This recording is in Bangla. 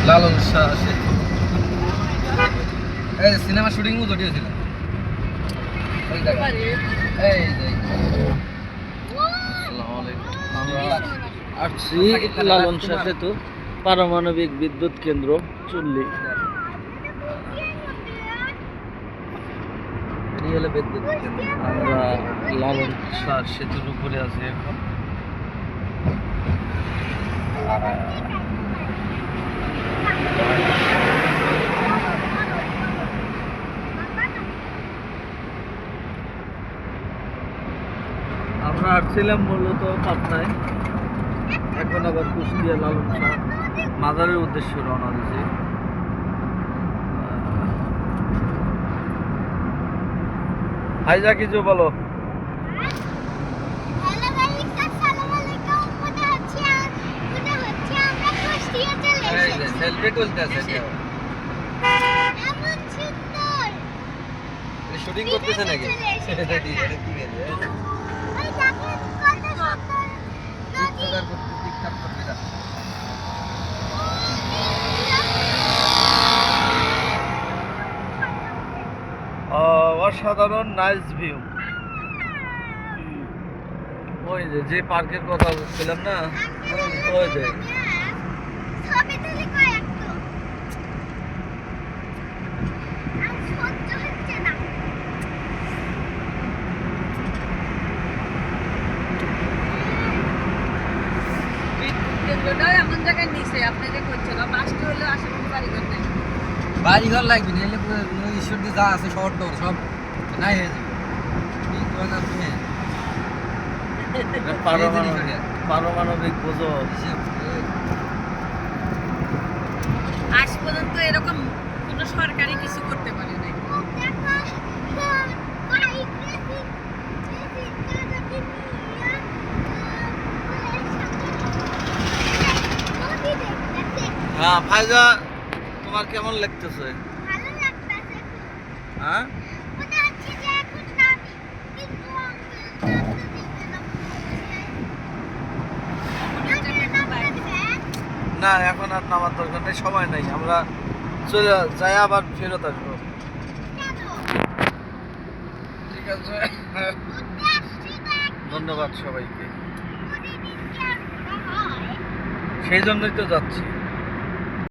লালন শাহ সেতু। এই সিনেমা শুটিং ও জড়িয়েছিল ওই জায়গায়। এই যে আসসালামু আলাইকুম। আমরা আসছি লালন শাহ সেতু পারমাণবিক বিদ্যুৎ কেন্দ্র চুল্লি। এটি হলো বিদ্যুৎ কেন্দ্র। আমরা লালন শাহ সেতুর উপরে আছি এখন। আমরা আসছিলাম মূলত পাটনায়, এখন আবার কুষ্টিয়া লালন শাহ মাজারের উদ্দেশ্যে রওনা দিয়েছি। হাইজা কিছু বলো। সেলফি তুলতেছে শুটিং করতেছে নাকি? অসাধারণ নাইস ভিউ। ওই যে পার্কের কথা বলছিলাম না, ওই যে এমন জায়গায় নিচে আপনি যে করছেন বাসটি হলো আশেপাশে বাড়িঘর নেই, বাড়িঘর লাগবে না, এলে পুরো ঈশ্বর দিয়ে যা আছে শহর টহর সব নাই হয়ে যাবে। কি কয় না তুমি? পারমাণবিক বোঝো। আজ পর্যন্ত এরকম কোনো সরকারি কিছু করতে পারে নাই। হ্যাঁ ফায়জা, তোমার কেমন লাগতেছে? হ্যাঁ না, এখন আর নামার দরকার নেই, সময় নেই, আমরা চলে যাই আবার ফেরত আসবো। ঠিক আছে, ধন্যবাদ সবাইকে, সেই জন্যই তো যাচ্ছি।